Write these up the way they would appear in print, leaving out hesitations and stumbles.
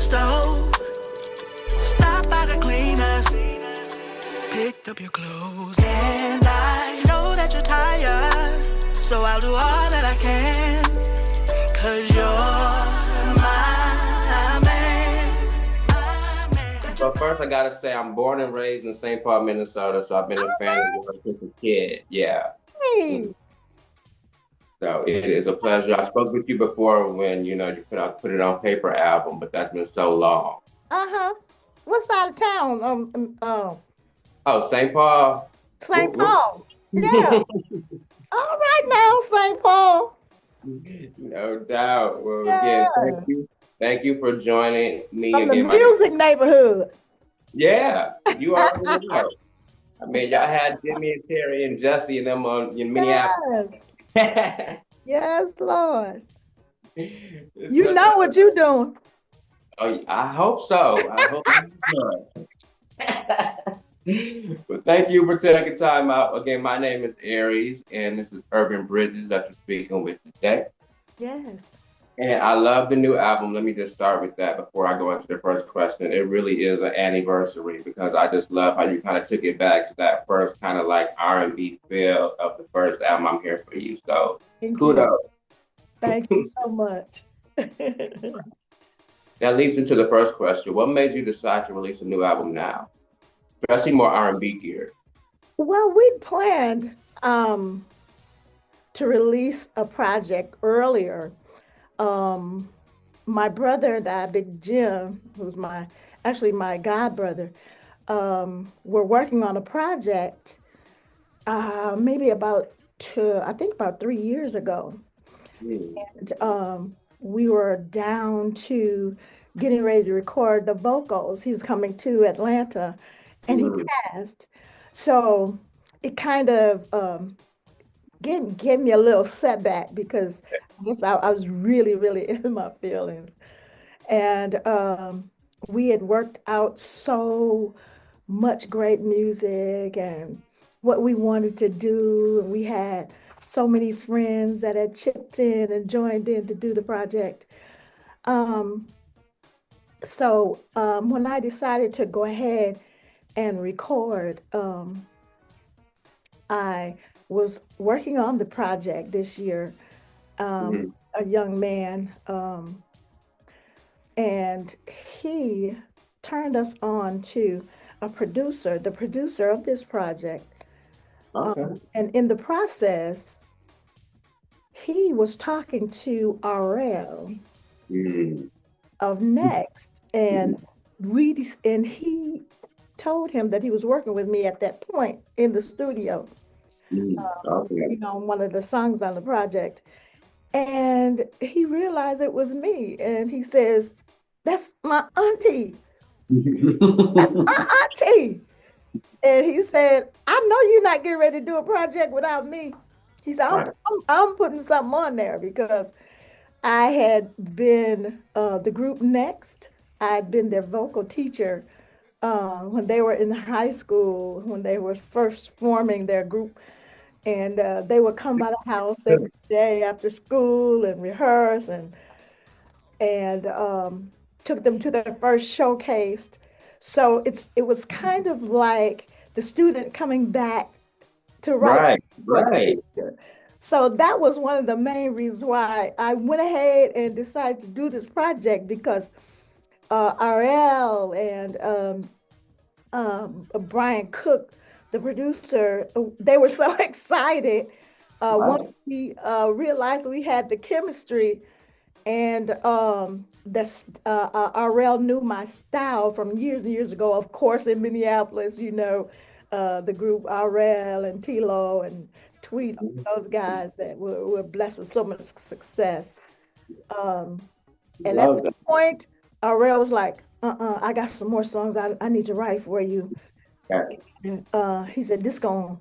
stove, stop by the cleaners, picked up your clothes, and I know that you're tired, so I'll do all that I can, 'cause you're my man. So first I gotta say I'm born and raised in St. Paul, Minnesota, so I've been a fan of yours since a kid. Yeah. Hey. So it is a pleasure. I spoke with you before when you put it on paper album, but that's been so long. What side of town? Oh, St. Paul. St. Paul. Yeah. All right now, St. Paul. No doubt. Well, Yeah. again, thank you for joining me From again. the music neighborhood. Yeah, you already know. I mean, y'all had Jimmy and Terry and Jesse and them in Minneapolis. Yes. Yes, Lord. You know what you're doing. Oh, I hope so. I hope you Well, thank you for taking time out. Again, my name is Aries, and this is Urban Bridges that you're speaking with today. Yes. And I love the new album. Let me just start with that before I go into the first question. It really is an anniversary because I just love how you kind of took it back to that first kind of like R&B feel of the first album, I'm Here For You. So kudos. Thank you so much. That leads into the first question. What made you decide to release a new album now? Especially more R&B geared. Well, we planned to release a project earlier. My brother and I, Big Jim, who's my god brother, were working on a project maybe about 3 years ago. And we were down to getting ready to record the vocals. He was coming to Atlanta and he passed. So it kind of gave me a little setback because I guess I was really, really in my feelings. And we had worked out so much great music and what we wanted to do. And we had so many friends that had chipped in and joined in to do the project. So when I decided to go ahead and record, I was working on the project this year, a young man, and he turned us on to the producer of this project. Okay. And in the process, he was talking to RL of Next, and he told him that he was working with me at that point in the studio, on one of the songs on the project. And he realized it was me, and he says, "That's my auntie. That's my auntie." And he said, "I know you're not getting ready to do a project without me." He said, I'm putting something on there because I had been the group Next. I'd been their vocal teacher when they were in high school, when they were first forming their group. And they would come by the house every day after school and rehearse and took them to their first showcase. So it was kind of like the student coming back to write. Right. So that was one of the main reasons why I went ahead and decided to do this project, because RL and Brian Cook, the producer, they were so excited once we realized we had the chemistry, and RL knew my style from years and years ago. Of course, in Minneapolis, the group RL and Tilo and Tweet, those guys that were blessed with so much success. And at that point, RL was like, I got some more songs I need to write for you. And, he said, this gonna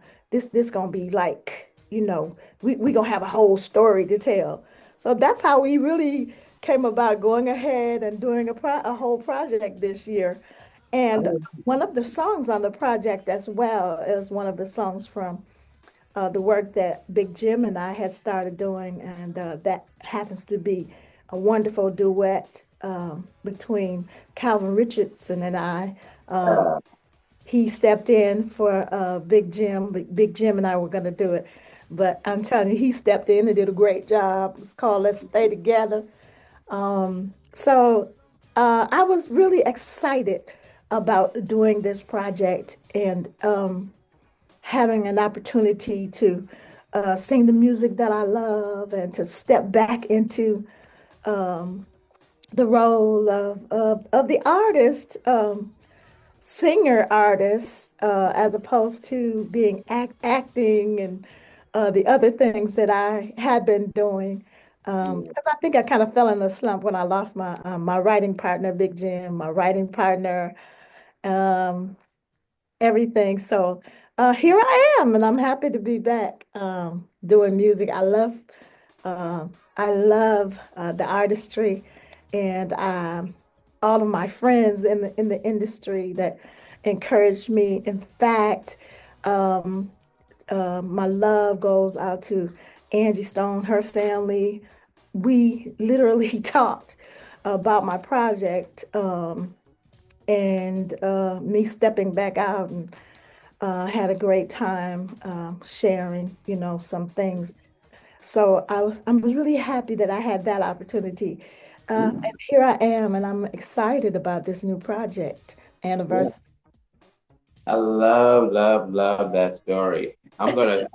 be like, we gonna have a whole story to tell. So that's how we really came about going ahead and doing a whole project this year. And one of the songs on the project as well is one of the songs from the work that Big Jim and I had started doing, and that happens to be a wonderful duet between Calvin Richardson and I. He stepped in for Big Jim. Big Jim and I were going to do it. But I'm telling you, he stepped in and did a great job. It's called Let's Stay Together. So I was really excited about doing this project and having an opportunity to sing the music that I love and to step back into the role of the artist, singer artist, as opposed to being acting and the other things that I had been doing. Because I think I kind of fell in a slump when I lost my writing partner, Big Jim, my writing partner, um, everything. So here I am, and I'm happy to be back doing music. Uh, I love the artistry, and all of my friends in the industry that encouraged me. In fact, my love goes out to Angie Stone, her family. We literally talked about my project and me stepping back out and had a great time sharing, some things. So I'm really happy that I had that opportunity. And here I am, and I'm excited about this new project anniversary. I love, love, love that story. I'm gonna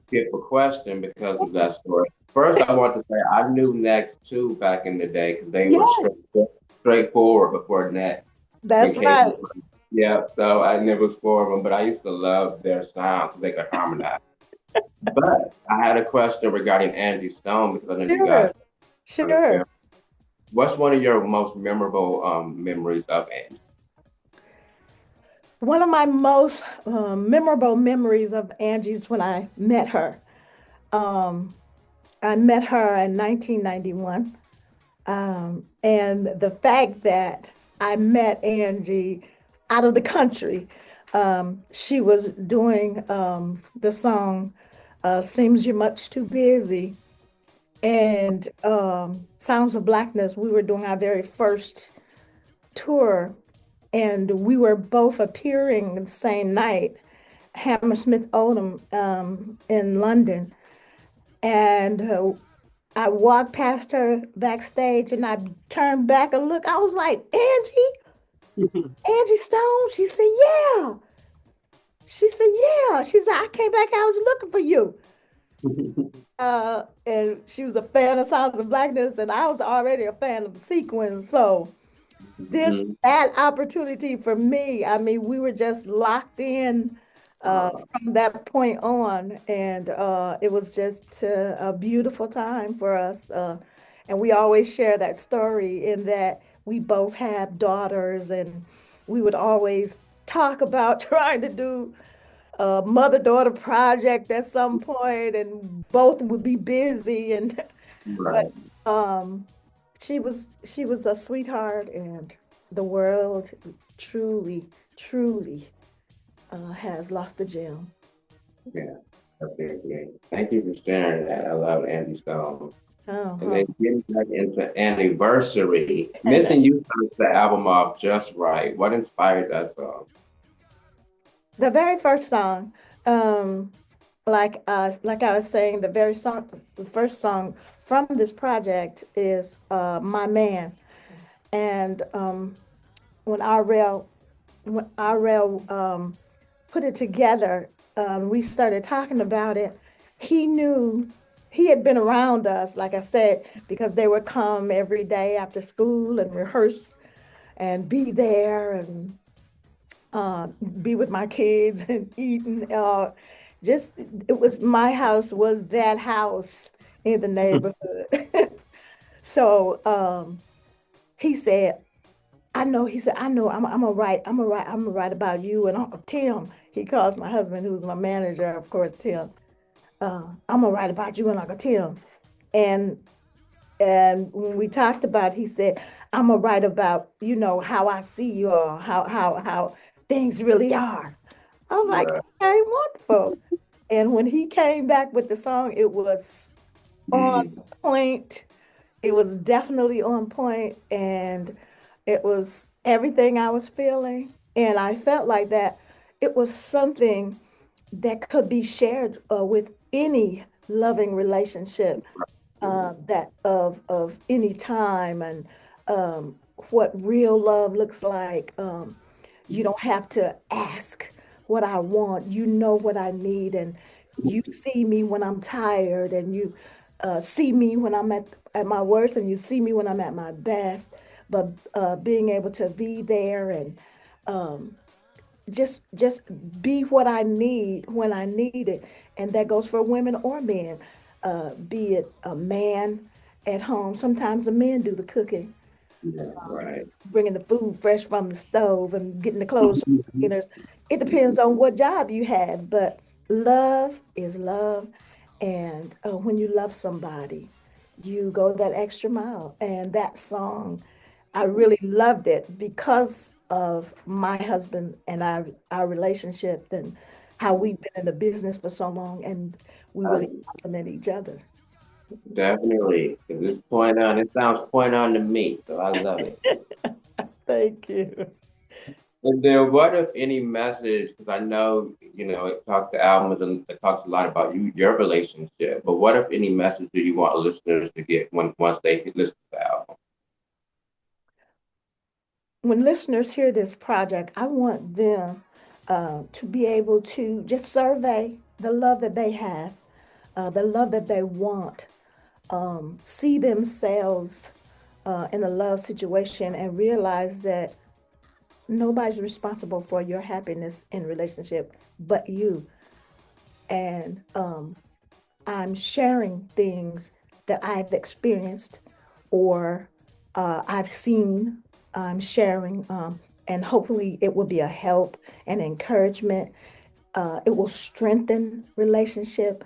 skip a question because of that story. First, I want to say I knew Next too back in the day because they were straightforward before Next. That's right. Yeah, so I never scored them, but I used to love their sound because they could harmonize. But I had a question regarding Angie Stone because I know you guys. Sure. What's one of your most memorable memories of Angie? One of my most memorable memories of Angie's when I met her. I met her in 1991. And the fact that I met Angie out of the country, she was doing the song Seems You're Much Too Busy and Sounds of Blackness. We were doing our very first tour, and we were both appearing the same night, Hammersmith Oldham in London. And I walked past her backstage and I turned back and looked. I was like, Angie Stone? She said, yeah. She said, yeah. She said, I came back, I was looking for you. And she was a fan of Sounds of Blackness, and I was already a fan of the Sequence. So that opportunity for me, I mean, we were just locked in from that point on, and it was just a beautiful time for us. And we always share that story in that we both have daughters, and we would always talk about trying to do a mother-daughter project at some point, and both would be busy. And Right. but she was a sweetheart, and the world truly has lost a gem. Yeah. Okay, great. Thank you for sharing that. I love Angie Stone. And Uh-huh. then getting back into Anniversary, Missing You starts the album off just right. What inspired that song? The very first song, like I was saying, the first song from this project is "My Man," and when RL put it together, we started talking about it. He knew he had been around us, like I said, because they would come every day after school and rehearse and be there and be with my kids and eating. Just it was my house was that house in the neighborhood. So he said, I know. He said, I know. I'm gonna write about you and Uncle Tim. He calls my husband, who's my manager, of course, Tim. I'm gonna write about you and Uncle Tim. And when we talked about, he said, I'm gonna write about, how I see you or how things really are. I was like, Right. okay, wonderful. And when he came back with the song, it was on point. It was definitely on point, and it was everything I was feeling. And I felt like that it was something that could be shared with any loving relationship, that of any time, and what real love looks like. You don't have to ask what I want. You know what I need, and you see me when I'm tired, and you see me when I'm at my worst, and you see me when I'm at my best. But being able to be there and um, just be what I need when I need it, and that goes for women or men. Be it a man at home. Sometimes the men do the cooking, Yeah, right. bringing the food fresh from the stove and getting the clothes from the cleaners. It depends on what job you have, but love is love. And when you love somebody, you go that extra mile. And that song, I really loved it because of my husband and our relationship and how we've been in the business for so long, and we really complement each other. Definitely. At this point on, it sounds point on to me, so I love it. Thank you. And then, what if any message? Because I know, it talks the album, it talks a lot about your relationship. But what if any message do you want listeners to get once they listen to the album? When listeners hear this project, I want them to be able to just survey the love that they have, the love that they want, see themselves in a love situation, and realize that nobody's responsible for your happiness in relationship but you. And I'm sharing things that I've experienced or I've seen. I'm sharing, and hopefully it will be a help and encouragement. It will strengthen relationship,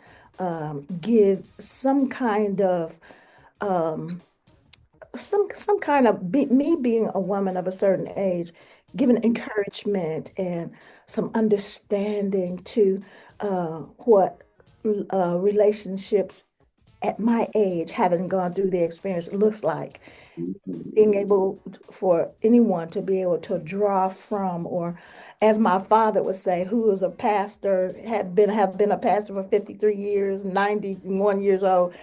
give some kind of me being a woman of a certain age, giving encouragement and some understanding to what relationships at my age, having gone through the experience, looks like. Being able for anyone to be able to draw from, or as my father would say, who was a pastor, have been a pastor for 53 years, 91 years old,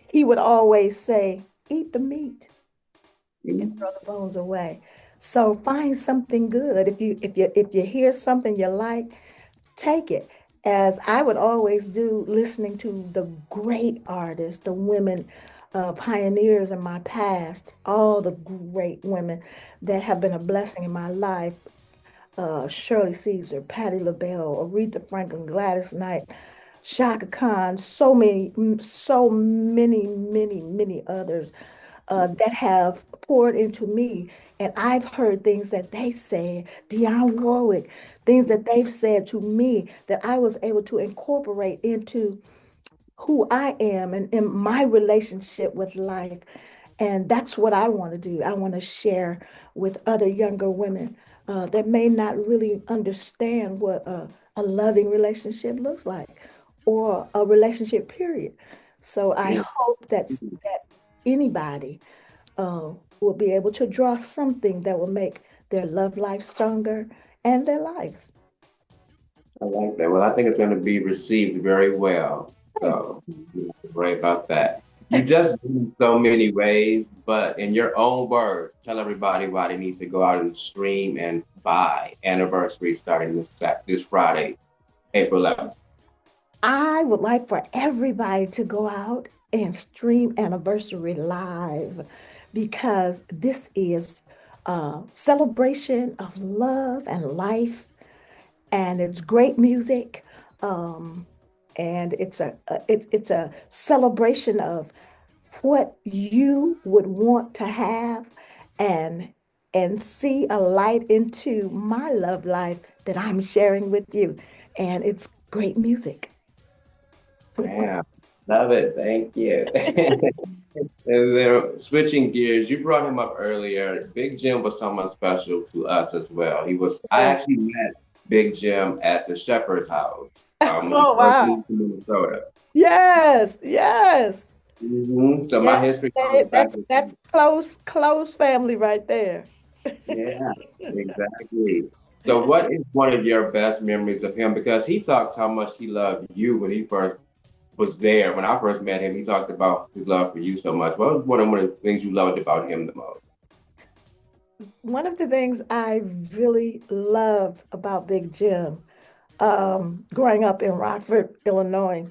he would always say, eat the meat and throw the bones away. So find something good. If you hear something you like, take it. As I would always do, listening to the great artists, the women pioneers in my past, all the great women that have been a blessing in my life. Shirley Caesar, Patti LaBelle, Aretha Franklin, Gladys Knight, Shaka Khan, so many others that have poured into me. And I've heard things that they said, Dionne Warwick, things that they've said to me that I was able to incorporate into who I am and in my relationship with life. And that's what I want to do. I want to share with other younger women that may not really understand what a loving relationship looks like, or a relationship period. So I hope that anybody will be able to draw something that will make their love life stronger and their lives. I like that. Well, I think it's going to be received very well. So, right about that. You just do in so many ways, but in your own words, tell everybody why they need to go out and stream and buy Anniversary starting this Friday, April 11th. I would like for everybody to go out and stream Anniversary live, because this is a celebration of love and life, and it's great music. And it's a celebration of what you would want to have, and see a light into my love life that I'm sharing with you. And it's great music. Yeah, love it. Thank you. And then switching gears, you brought him up earlier. Big Jim was someone special to us as well. I actually met Big Jim at the Shepherd's House. Oh, wow. In Minnesota. Yes, yes. So Yeah, my history goes back. that's close family right there. Yeah, exactly. So what is one of your best memories of him? Because he talked how much he loved you when he first was there. When I first met him, he talked about his love for you so much. What was one of the things you loved about him the most? One of the things I really love about Big Jim, growing up in Rockford, Illinois,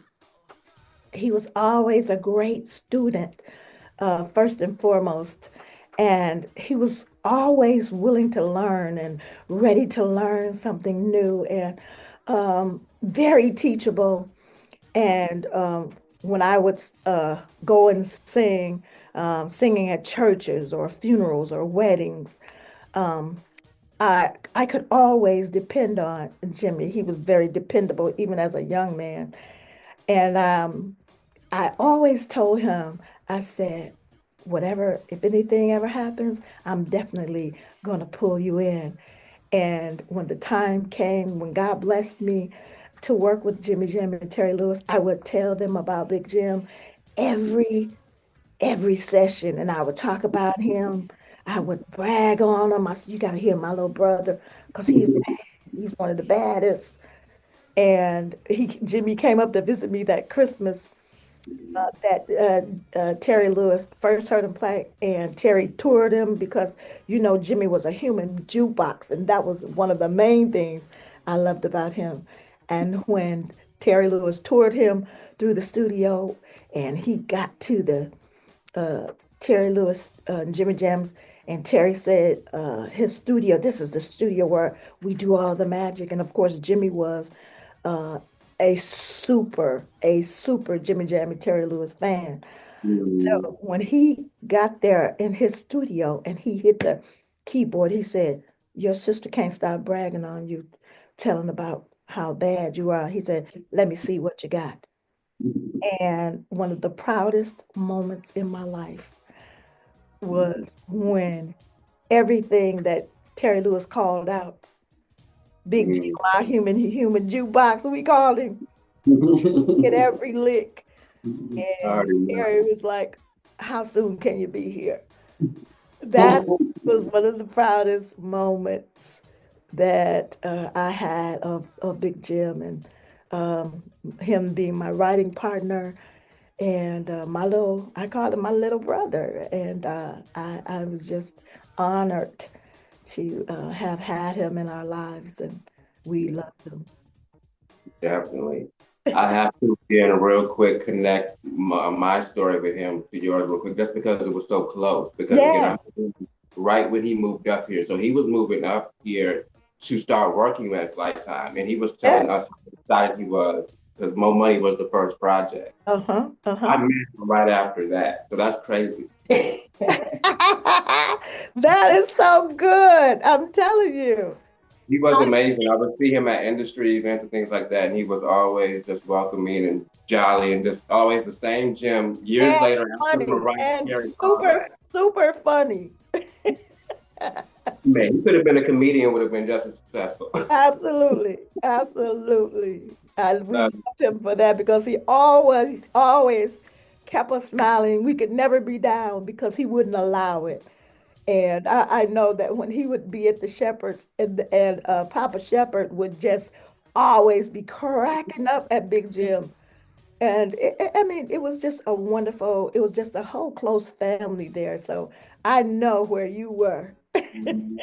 he was always a great student, first and foremost. And he was always willing to learn and ready to learn something new and very teachable. And when I would go and sing, singing at churches or funerals or weddings, um, I could always depend on Jimmy. He was very dependable, even as a young man. And I always told him, I said, whatever, if anything ever happens, I'm definitely going to pull you in. And when the time came, when God blessed me to work with Jimmy Jam and Terry Lewis, I would tell them about Big Jim every every session, and I would talk about him. I would brag on him. I said, "You got to hear my little brother, because he's bad. He's one of the baddest." And Jimmy came up to visit me that Christmas that Terry Lewis first heard him play, and Terry toured him because Jimmy was a human jukebox, and that was one of the main things I loved about him. And when Terry Lewis toured him through the studio, and he got to the Terry Lewis and Jimmy Jams, and Terry said his studio, this is the studio where we do all the magic, and of course Jimmy was uh, a super Jimmy Jam and Terry Lewis fan. Mm, So when he got there in his studio and he hit the keyboard, he said, "Your sister can't stop bragging on you, telling about how bad you are." He said, "Let me see what you got." And one of the proudest moments in my life was when everything that Terry Lewis called out, Big G, mm. our human jukebox, we called him, hit every lick. I And already Terry was like, "How soon can you be here?" That know. was one of the proudest moments that I had of Big Jim, and um, him being my writing partner, and I called him my little brother. And I was just honored to have had him in our lives, and we loved him. Definitely. I have to again real quick connect my story with him to yours real quick, just because it was so close. Because again, I Yes. met him right when he moved up here, so he was moving up here to start working at Lifetime, and he was telling Yeah. us how excited he was because Mo Money was the first project. Uh-huh. I Uh-huh. met him right after that, so that's crazy. That is so good. I'm telling you. He was amazing. I would see him at industry events and things like that, and he was always just welcoming and jolly and just always the same Jim. Years And later, after the funny right and here and all super, that, super funny. man, he could have been a comedian, would have been just as successful. Absolutely. Absolutely. And we Uh, loved him for that because he always kept us smiling. We could never be down because he wouldn't allow it. And I know that when he would be at the Shepherd's, and Papa Shepherd would just always be cracking up at Big Jim. And I mean, it was just a whole close family there. So I know where you were. Nothing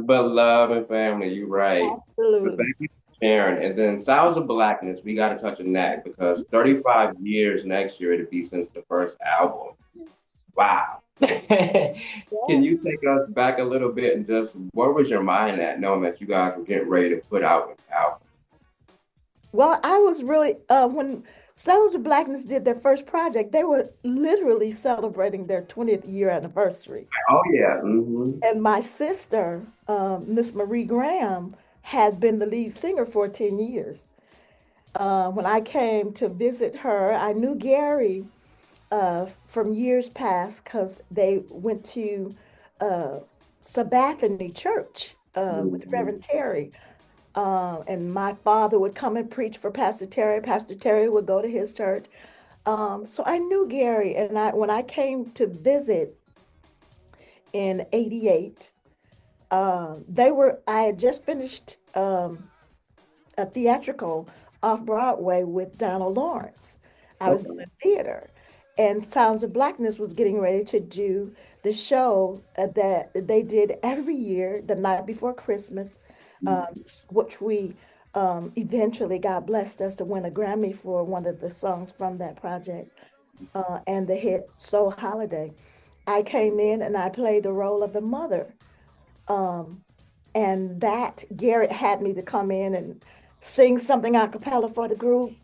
but love and family. You're right. But Absolutely. thank you for sharing. And then Sounds of Blackness, we got to touch on that because 35 years next year it'll be since the first album. Yes. Wow. Can Yes. you take us back a little bit and just where was your mind at knowing that you guys were getting ready to put out an album? Well, I was really, when Sons of Blackness did their first project, they were literally celebrating their 20th year anniversary. Oh yeah. Hmm. And my sister, Miss Marie Graham, had been the lead singer for 10 years. When I came to visit her, I knew Gary from years past because they went to uh, Sabbathany Church with Hmm. Reverend Terry. And my father would come and preach for Pastor Terry. Pastor Terry would go to his church. So I knew Gary, and when I came to visit in '88, I had just finished a theatrical off Broadway with Donald Lawrence. I was in the theater, and Sounds of Blackness was getting ready to do the show that they did every year, the night before Christmas, which we eventually God blessed us to win a Grammy for one of the songs from that project, and the hit Soul Holiday. I came in and I played the role of the mother. Um, and that Garrett had me to come in and sing something a cappella for the group.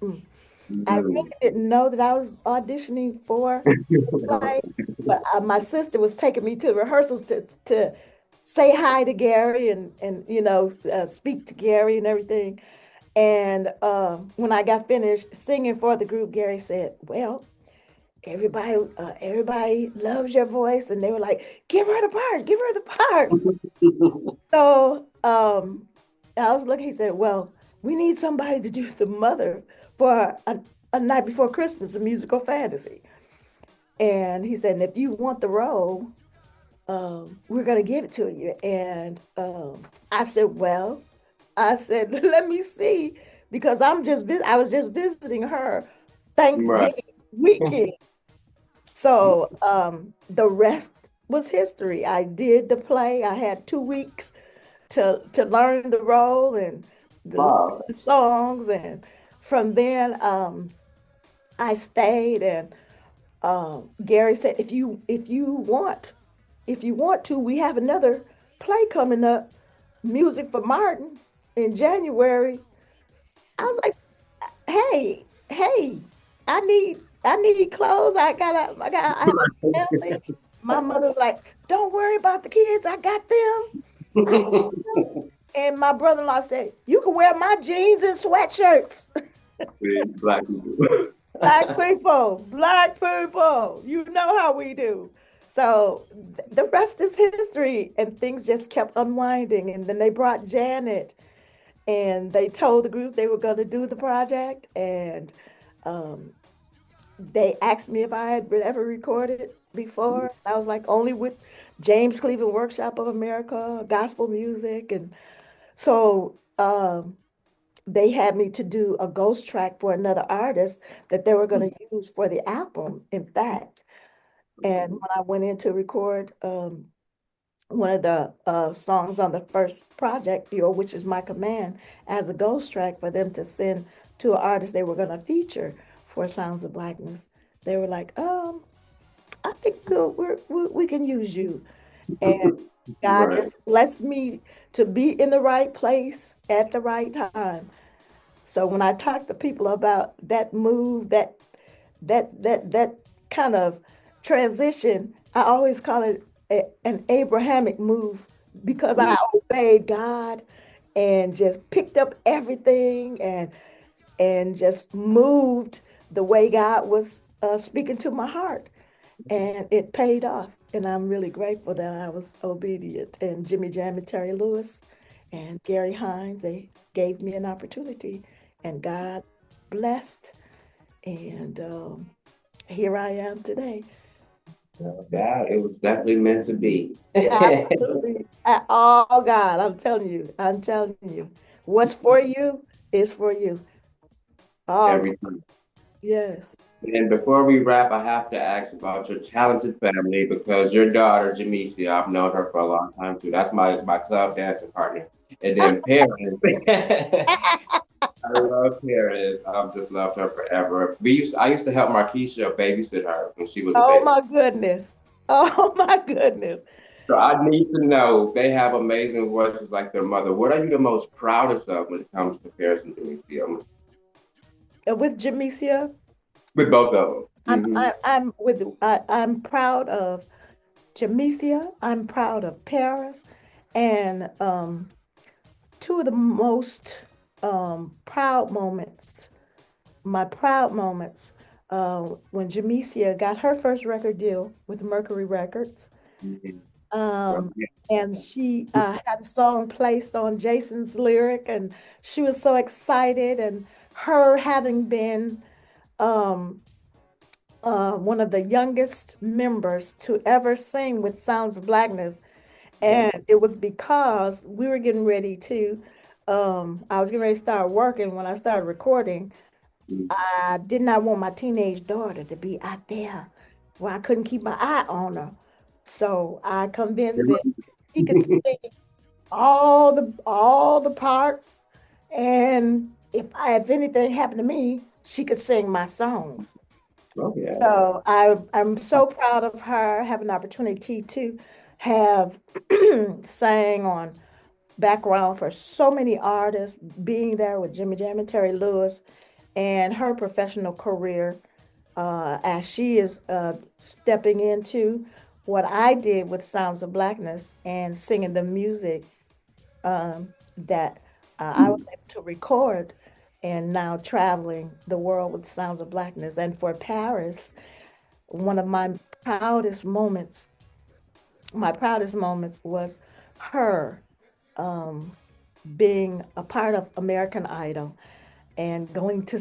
I really didn't know that I was auditioning for the play, but my sister was taking me to rehearsals to say hi to Gary and speak to Gary and everything. And when I got finished singing for the group, Gary said, "Well, everybody loves your voice," and they were like, "Give her the part, give her the part." So I was looking, he said, "Well, we need somebody to do the mother for a night before Christmas, a musical fantasy." And he said, "And if you want the role, we're going to give it to you." And I said, "Well," I said, "let me see," because I was just visiting her Thanksgiving weekend. So the rest was history. I did the play. I had 2 weeks to learn the role and the songs, and from then I stayed. And Gary said, if you want to, we have another play coming up, Music for Martin, in January. I was like, hey, I need clothes. I have a family. My mother was like, "Don't worry about the kids. I got them." And my brother-in-law said, "You can wear my jeans and sweatshirts." Black people. Black people. You know how we do. So the rest is history, and things just kept unwinding. And then they brought Janet, and they told the group they were going to do the project, and they asked me if I had ever recorded before. I was like, only with James Cleveland Workshop of America, gospel music. And so they had me to do a ghost track for another artist that they were going to use for the album, in fact. And when I went in to record one of the songs on the first project, Which Is My Command, as a ghost track for them to send to an artist they were going to feature for Sounds of Blackness, they were like, "I think we can use you." And God just blessed me to be in the right place at the right time. So when I talk to people about that move, that kind of transition, I always call it an Abrahamic move, because I obeyed God and just picked up everything and just moved the way God was speaking to my heart, and it paid off. And I'm really grateful that I was obedient. And Jimmy Jam and Terry Lewis and Gary Hines, they gave me an opportunity, and God blessed. And here I am today. Yeah, it was definitely meant to be. Absolutely. Oh God, I'm telling you, what's for you is for you. Every time. Yes. And before we wrap, I have to ask about your talented family, because your daughter, Jamesia, I've known her for a long time too. That's my club dancing partner. And then parents. I love parents. I've just loved her forever. I used to help Markeisha babysit her when she was a baby. Oh my goodness. Oh my goodness. So I need to know, they have amazing voices like their mother. What are you the most proudest of when it comes to Paris and Jamesia? With Jamesia? With both of them. I'm proud of Jamesia. I'm proud of Paris. And two of the most proud moments, my proud moments, when Jamesia got her first record deal with Mercury Records. And she had a song placed on Jason's lyric, and she was so excited. And her having been one of the youngest members to ever sing with Sounds of Blackness. And it was because we were getting ready to, I was getting ready to start working when I started recording. I did not want my teenage daughter to be out there where I couldn't keep my eye on her. So I convinced them she could sing all the parts, and if anything happened to me, she could sing my songs. Oh, yeah. So I'm so proud of her having the opportunity to have sang on background for so many artists, being there with Jimmy Jam and Terry Lewis, and her professional career as she is stepping into what I did with Sounds of Blackness and singing the music that I was able to record, and now traveling the world with Sounds of Blackness. And for Paris, one of my proudest moments was her being a part of American Idol and going to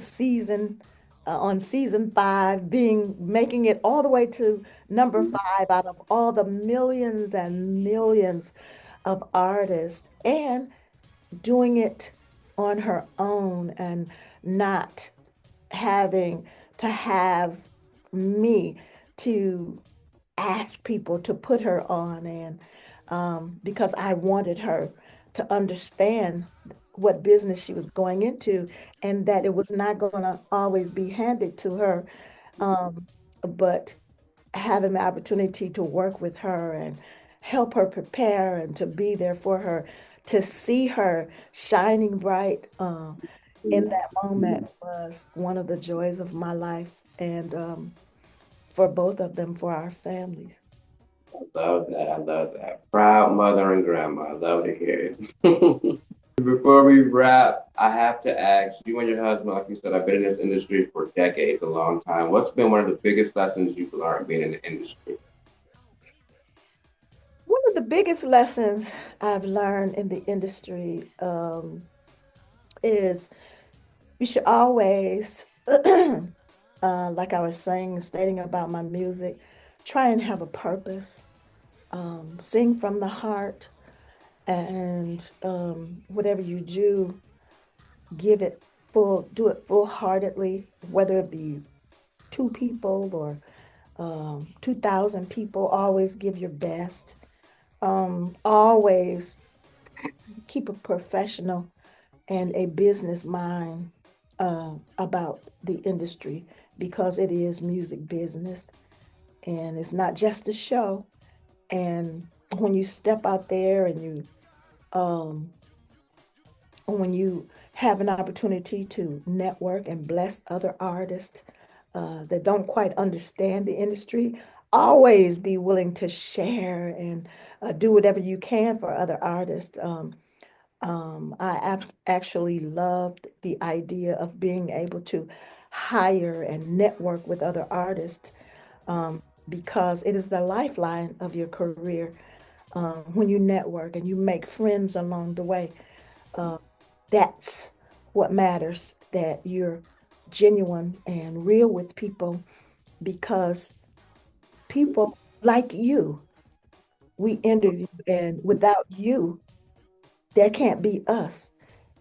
on season 5, making it all the way to number 5 out of all the millions and millions of artists, and doing it on her own and not having to have me to ask people to put her on, and because I wanted her to understand what business she was going into, and that it was not going to always be handed to her, but having the opportunity to work with her and help her prepare and to be there for her, to see her shining bright in that moment was one of the joys of my life, and for both of them, for our families. I love that. I love that. Proud mother and grandma. I love to hear it. Before we wrap, I have to ask you and your husband, like you said, I've been in this industry for decades, a long time. What's been one of the biggest lessons you've learned being in the industry? One of the biggest lessons I've learned in the industry is you should always, like I was stating about my music, try and have a purpose, sing from the heart, and whatever you do, do it full-heartedly, whether it be 2 people or 2,000 people. Always give your best. Always keep a professional and a business mind about the industry, because it is music business and it's not just a show. And when you step out there and when you have an opportunity to network and bless other artists that don't quite understand the industry, always be willing to share and do whatever you can for other artists. I actually loved the idea of being able to hire and network with other artists, because it is the lifeline of your career. When you network and you make friends along the way, that's what matters, that you're genuine and real with people, because people like you, we interview, and without you, there can't be us.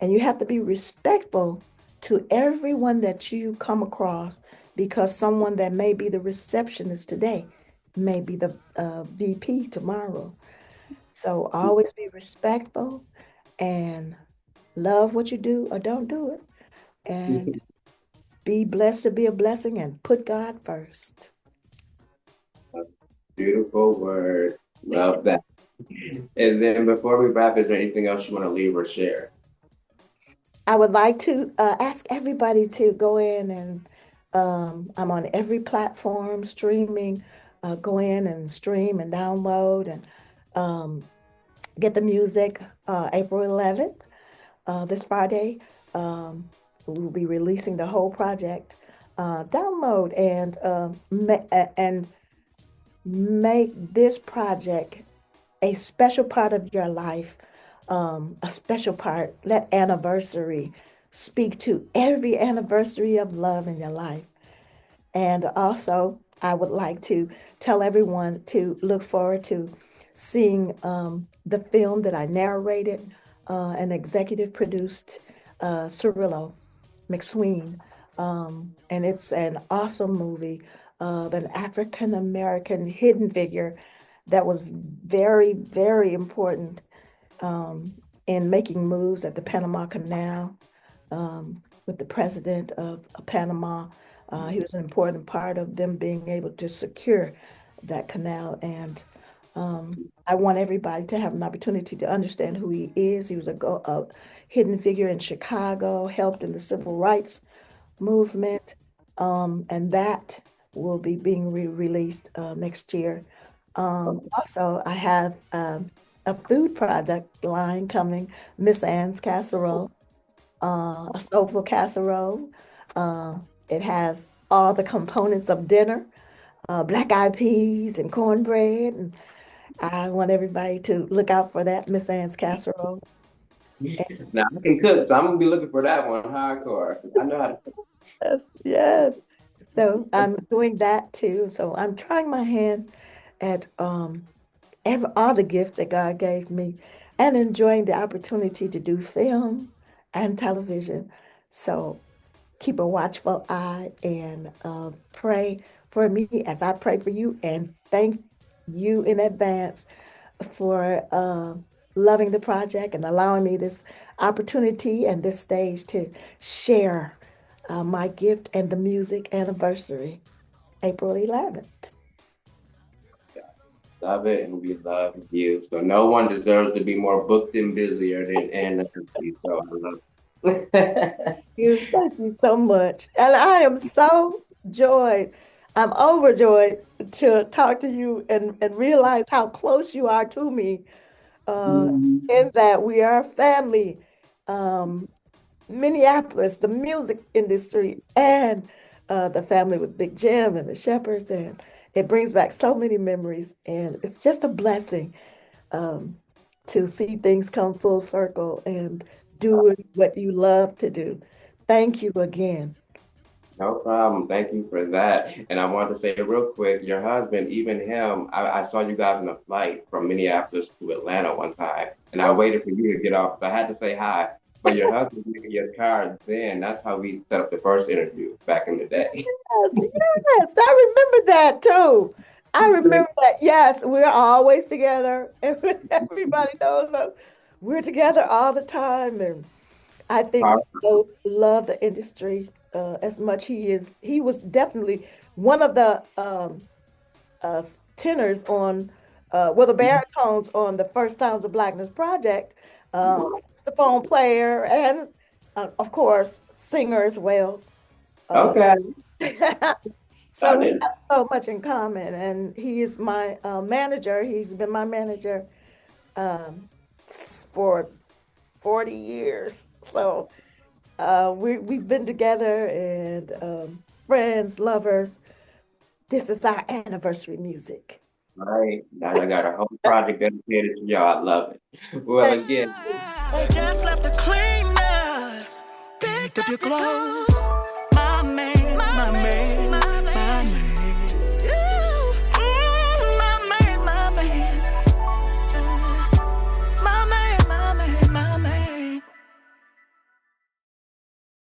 And you have to be respectful to everyone that you come across, because someone that may be the receptionist today may be the VP tomorrow. So always be respectful and love what you do or don't do it. And be blessed to be a blessing and put God first. Beautiful word. Love that. And then before we wrap, is there anything else you want to leave or share? I would like to ask everybody to go in and I'm on every platform streaming. Go in and stream and download and get the music. April 11th, this Friday, we'll be releasing the whole project. Download and make this project a special part of your life, a special part. Let anniversary speak to every anniversary of love in your life. And also, I would like to tell everyone to look forward to seeing the film that I narrated and executive produced, Cirillo McSween. And it's an awesome movie of an African American hidden figure that was very, very important in making moves at the Panama Canal with the president of Panama. He was an important part of them being able to secure that canal. And I want everybody to have an opportunity to understand who he is. He was a hidden figure in Chicago, helped in the civil rights movement, and that will be being released next year. Also, I have a food product line coming, Miss Ann's Casserole, a soulful casserole. It has all the components of dinner, black-eyed peas and cornbread. And I want everybody to look out for that, Miss Ann's Casserole. Now I can cook, so I'm gonna be looking for that one hardcore. I know how to cook. Yes, yes. So I'm doing that too. So I'm trying my hand at all the gifts that God gave me and enjoying the opportunity to do film and television. So keep a watchful eye and pray for me as I pray for you. And thank you in advance for loving the project and allowing me this opportunity and this stage to share my gift and the music anniversary, April 11th. Love it, and we love you. So no one deserves to be more booked and busier than Ann Nesby. So I love it. Thank you so much. And I am so joyed. I'm overjoyed to talk to you and realize how close you are to me in that we are family. Minneapolis, the music industry, and the family with Big Jim and the Shepherds. And it brings back so many memories. And it's just a blessing to see things come full circle and do what you love to do. Thank you again. No problem. Thank you for that. And I wanted to say real quick, your husband, even him, I saw you guys on a flight from Minneapolis to Atlanta one time, and I waited for you to get off. So I had to say hi. But your husband making your card then, that's how we set up the first interview back in the day. Yes, yes, I remember that too. I remember that. Yes, we're always together. Everybody knows us. We're together all the time. And I think we both love the industry as much. He was definitely one of the tenors on, the baritones on the First Sounds of Blackness project, saxophone player, and of course, singer as well. Okay. So we have so much in common, and he is my manager. He's been my manager for 40 years. So we've been together and friends, lovers. This is our anniversary music. Right. Now I got a whole project dedicated to y'all. I love it. Well, again. Just left the cleaners, picked up your clothes. My man, my man.